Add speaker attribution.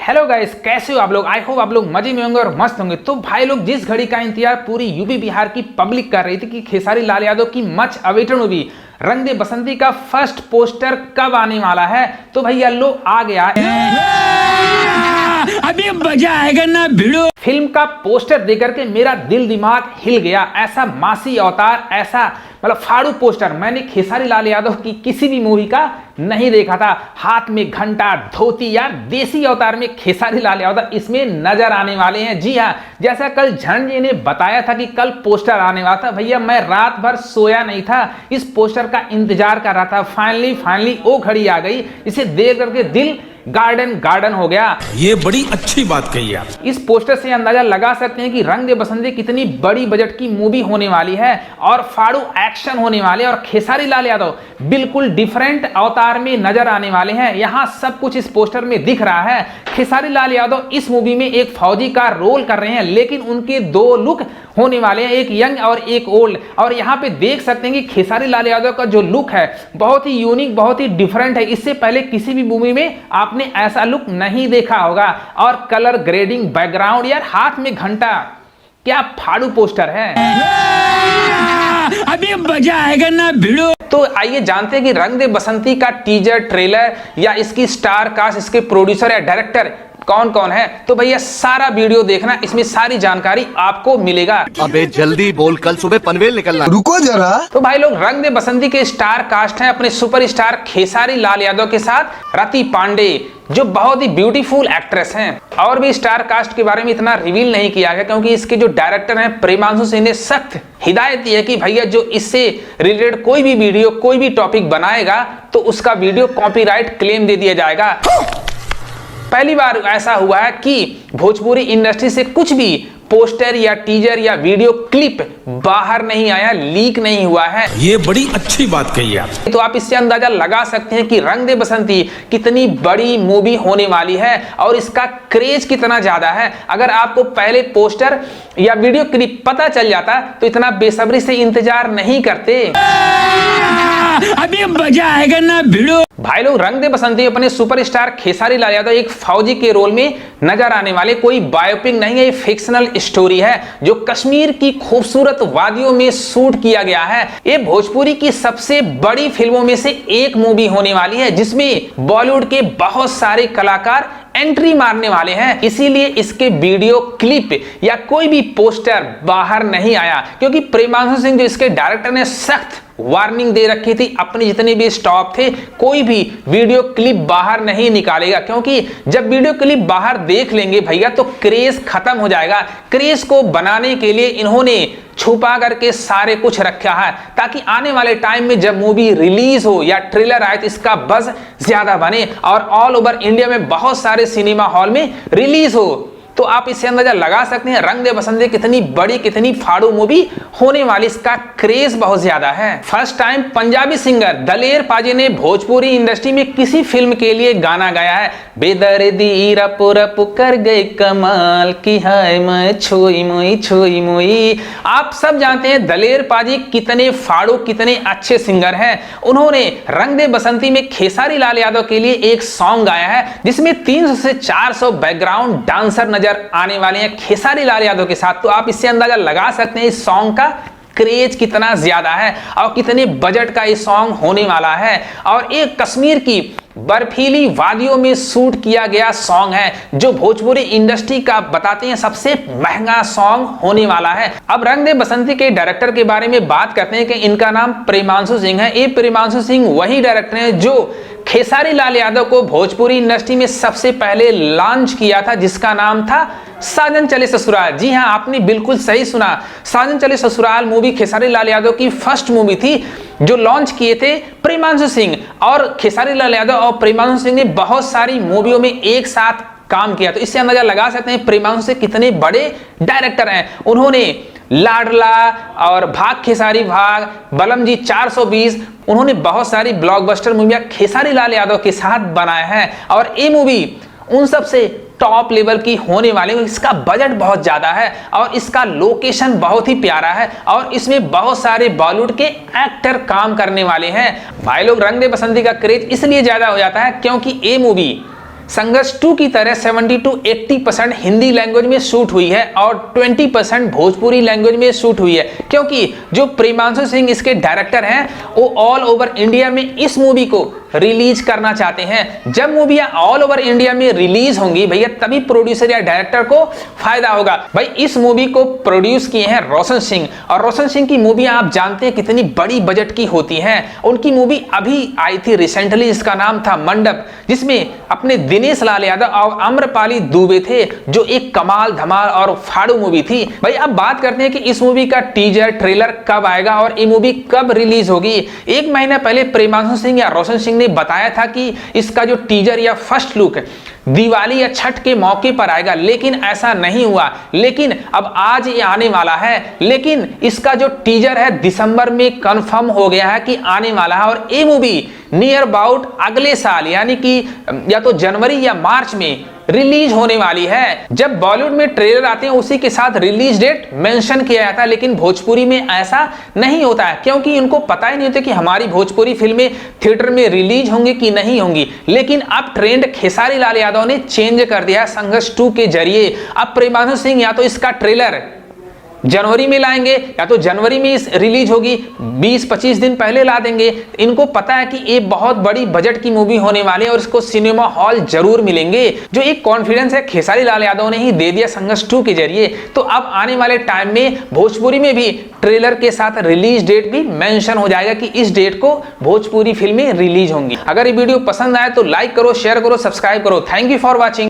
Speaker 1: Hello guys, कैसे हो आप लोग। आई होप आप लोग मजे में होंगे और मस्त होंगे। तो भाई लोग, जिस घड़ी का इंतजार पूरी यूपी बिहार की पब्लिक कर रही थी कि खेसारी लाल यादव की मच अवेटेड मूवी रंग दे बसंती का फर्स्ट पोस्टर कब आने वाला है, तो भैया लो आ गया।
Speaker 2: अभी मजा आएगा ना भिड़ो।
Speaker 1: फिल्म का पोस्टर देकर के मेरा दिल दिमाग हिल गया। ऐसा मासी अवतार, ऐसा मतलब फाड़ू पोस्टर मैंने खेसारी लाल यादव की किसी भी मूवी का नहीं देखा था। हाथ में घंटा, धोती, यार देसी अवतार में खेसारी लाल यादव इसमें नजर आने वाले हैं। जी हाँ, जैसा कल झंड जी ने बताया था कि कल पोस्टर आने वाला था, भैया मैं रात भर सोया नहीं था, इस पोस्टर का इंतजार कर रहा था। फाइनली वो घड़ी आ गई। इसे देख करके दिल गार्डन हो गया।
Speaker 2: ये बड़ी अच्छी बात कही आप।
Speaker 1: इस पोस्टर से अंदाजा लगा सकते हैं कि रंग दे बसंती कितनी बड़ी बजट की मूवी होने वाली है और फाड़ू एक्शन होने वाले हैं और खेसारी लाल यादव बिल्कुल डिफरेंट अवतार में नजर आने वाले हैं। यहां सब कुछ इस पोस्टर में दिख रहा है। खेसारी लाल यादव इस मूवी में एक फौजी का रोल कर रहे हैं, लेकिन उनके दो लुक होने वाले हैं, एक यंग और एक ओल्ड। और यहाँ पे देख सकते हैं कि खेसारी लाल यादव का जो लुक है बहुत ही यूनिक, बहुत ही डिफरेंट है। इससे पहले किसी भी मूवी में आपने ऐसा लुक नहीं देखा होगा। और कलर ग्रेडिंग, बैकग्राउंड, यार हाथ में घंटा, क्या फाड़ू पोस्टर है।
Speaker 2: अभी मजा आएगा ना भिड़ो।
Speaker 1: तो आइए जानते हैं कि रंग दे बसंती का टीजर, ट्रेलर या इसकी स्टार कास्ट, इसके प्रोड्यूसर या डायरेक्टर कौन कौन है। तो भैया सारा वीडियो देखना, इसमें सारी जानकारी आपको मिलेगा।
Speaker 3: अबे जल्दी बोल, कल सुबह पनवेल निकलना। रुको जरा।
Speaker 1: तो भाई लोग, रंग दे बसंती के स्टार कास्ट हैं अपने सुपरस्टार खेसारी लाल यादव के साथ रति पांडे, जो बहुत ही ब्यूटीफुल एक्ट्रेस हैं। और भी स्टार कास्ट के बारे में इतना रिवील नहीं किया गया क्योंकि इसके जो डायरेक्टर हैं प्रेमांशु सिंह ने सख्त हिदायत दी है कि भैया जो इससे रिलेटेड कोई भी वीडियो, कोई भी टॉपिक बनाएगा तो उसका वीडियो कॉपीराइट क्लेम दे दिया जाएगा। पहली बार ऐसा हुआ है कि भोजपुरी इंडस्ट्री से कुछ भी पोस्टर या टीजर या वीडियो क्लिप बाहर नहीं आया, लीक नहीं हुआ है।
Speaker 2: ये बड़ी अच्छी बात कही आप।
Speaker 1: तो आप इससे अंदाजा लगा सकते हैं कि रंग दे बसंती कितनी बड़ी मूवी होने वाली है और इसका क्रेज कितना ज्यादा है। अगर आपको पहले पोस्टर या वीडियो क्लिप पता चल जाता तो इतना बेसब्री से इंतजार नहीं करते।
Speaker 2: अभी मजा आएगा ना भिड़ो।
Speaker 1: भाई लोग, रंग दे बसंती अपने सुपरस्टार खेसारी लाल यादव एक फौजी के रोल में नजर आने वाले, कोई बायोपिक नहीं है, ये फिक्शनल स्टोरी है जो कश्मीर की खूबसूरत वादियों में शूट किया गया है। ये भोजपुरी की सबसे बड़ी फिल्मों में से एक मूवी होने वाली है जिसमें बॉलीवुड के बहुत सारे कलाकार एंट्री मारने वाले हैं। इसीलिए इसके वीडियो क्लिप या कोई भी पोस्टर बाहर नहीं आया क्योंकि प्रेमांशु सिंह जो इसके डायरेक्टर ने सख्त वार्निंग दे रखी थी, अपने जितने भी स्टॉप थे कोई भी वीडियो क्लिप बाहर नहीं निकालेगा, क्योंकि जब वीडियो क्लिप बाहर देख लेंगे भैया तो क्रेज खत्म हो जाएगा। क्रेज को बनाने के लिए इन्होंने छुपा करके सारे कुछ रखा है ताकि आने वाले टाइम में जब मूवी रिलीज हो या ट्रेलर आए तो इसका बज़ ज्यादा बने और ऑल ओवर इंडिया में बहुत सारे सिनेमा हॉल में रिलीज हो। तो आप इससे अंदाजा लगा सकते हैं रंग दे बसंती कितनी बड़ी, कितनी फाड़ू मूवी होने वाली, इसका क्रेज बहुत ज्यादा है। फर्स्ट टाइम पंजाबी सिंगर दलेर पाजी ने भोजपुरी इंडस्ट्री में किसी फिल्म के लिए गाना गाया है। बेदर्दी रप रप कर गए कमाल की हाय मैं छोई मोई छोई मोई। आप सब जानते हैं दलेर पाजी कितने फाड़ू, कितने अच्छे सिंगर हैं। उन्होंने रंग दे बसंती में खेसारी लाल यादव के लिए एक सॉन्ग गाया है जिसमें 300 से 400 बैकग्राउंड डांसर नजर आने वाले हैं खेसारी लाल यादव के साथ। तो आप इससे अंदाजा लगा सकते हैं इस सॉन्ग का क्रेज कितना ज्यादा है और कितने बजट का ये सॉन्ग होने वाला है। और एक कश्मीर की बर्फीली वादियों में शूट किया गया सॉन्ग है जो भोजपुरी इंडस्ट्री का बताते हैं सबसे महंगा सॉन्ग होने वाला है। अब रंग दे बसंती के डायरेक्टर के बारे में बात करते हैं कि इनका नाम प्रेमांशु सिंह है। ये प्रेमांशु सिंह वही डायरेक्टर हैं जो खेसारी लाल यादव को भोजपुरी इंडस्ट्री में सबसे पहले लॉन्च किया था, जिसका नाम था साजन चले ससुराल। जी हां, आपने बिल्कुल सही सुना, साजन चले ससुराल मूवी खेसारी लाल यादव की फर्स्ट मूवी थी जो लॉन्च किए थे प्रेमांशु सिंह। और खेसारी लाल यादव और प्रेमांशु सिंह ने बहुत सारी मूवियों में एक साथ काम किया। तो इससे अंदाजा लगा सकते हैं प्रेमांशु सिंह कितने बड़े डायरेक्टर हैं। उन्होंने लाडला और भाग खेसारी भाग, बलम जी 420, उन्होंने बहुत सारी ब्लॉकबस्टर मूवियां खेसारी लाल यादव के साथ बनाए हैं और ये मूवी उन सब से टॉप लेवल की होने वाली है। इसका बजट बहुत ज्यादा है और इसका लोकेशन बहुत ही प्यारा है और इसमें बहुत सारे बॉलीवुड के एक्टर काम करने वाले हैं। भाई लोग, रंग दे बसंती का क्रेज इसलिए ज्यादा हो जाता है क्योंकि ये मूवी संघर्ष 2 की तरह 70 to 80% हिंदी लैंग्वेज में शूट हुई है और 20% भोजपुरी लैंग्वेज में शूट हुई है, क्योंकि जो प्रेमांशु सिंह इसके डायरेक्टर हैं वो ऑल ओवर इंडिया में इस मूवी को रिलीज करना चाहते हैं। जब मूवियां ऑल ओवर इंडिया में रिलीज होंगी भैया तभी प्रोड्यूसर या डायरेक्टर को फायदा होगा। भाई इस मूवी को प्रोड्यूस किए हैं रोशन सिंह, और रोशन सिंह की मूवियां आप जानते हैं कितनी बड़ी बजट की होती हैं। उनकी मूवी अभी आई थी रिसेंटली, जिसका नाम था मंडप, जिसमें अपने दिनेश लाल यादव और आम्रपाली दुबे थे, जो एक कमाल धमाल और फाड़ू मूवी थी। भाई अब बात करते हैं कि इस मूवी का टीजर ट्रेलर कब आएगा और ये मूवी कब रिलीज होगी। एक महीना पहले प्रेमांशु सिंह या रोशन सिंह ने बताया था कि इसका जो टीजर या फर्स्ट लुक दिवाली या छठ के मौके पर आएगा, लेकिन ऐसा नहीं हुआ। लेकिन अब आज ये आने वाला है, लेकिन इसका जो टीजर है दिसंबर में कंफर्म हो गया है कि आने वाला है, और ये मूवी नियर अबाउट अगले साल यानी कि या तो जनवरी या मार्च में रिलीज होने वाली है। जब बॉलीवुड में ट्रेलर आते हैं उसी के साथ रिलीज डेट मेंशन किया जाता है, लेकिन भोजपुरी में ऐसा नहीं होता है, क्योंकि इनको पता ही नहीं होता कि हमारी भोजपुरी फिल्में थिएटर में रिलीज होंगी कि नहीं होंगी। लेकिन अब ट्रेंड खेसारी लाल यादव ने चेंज कर दिया संघर्ष 2 के जरिए। अब प्रेमांशु सिंह या तो इसका ट्रेलर जनवरी में लाएंगे या तो जनवरी में इस रिलीज होगी, 20-25 दिन पहले ला देंगे। इनको पता है कि ये बहुत बड़ी बजट की मूवी होने वाली है और इसको सिनेमा हॉल जरूर मिलेंगे। जो एक कॉन्फिडेंस है खेसारी लाल यादव ने ही दे दिया संघर्ष 2 के जरिए। तो अब आने वाले टाइम में भोजपुरी में भी ट्रेलर के साथ रिलीज डेट भी मेंशन हो जाएगा कि इस डेट को भोजपुरी फिल्में रिलीज होंगी। अगर ये वीडियो पसंद आए तो लाइक करो, शेयर करो, सब्सक्राइब करो। Thank you for watching.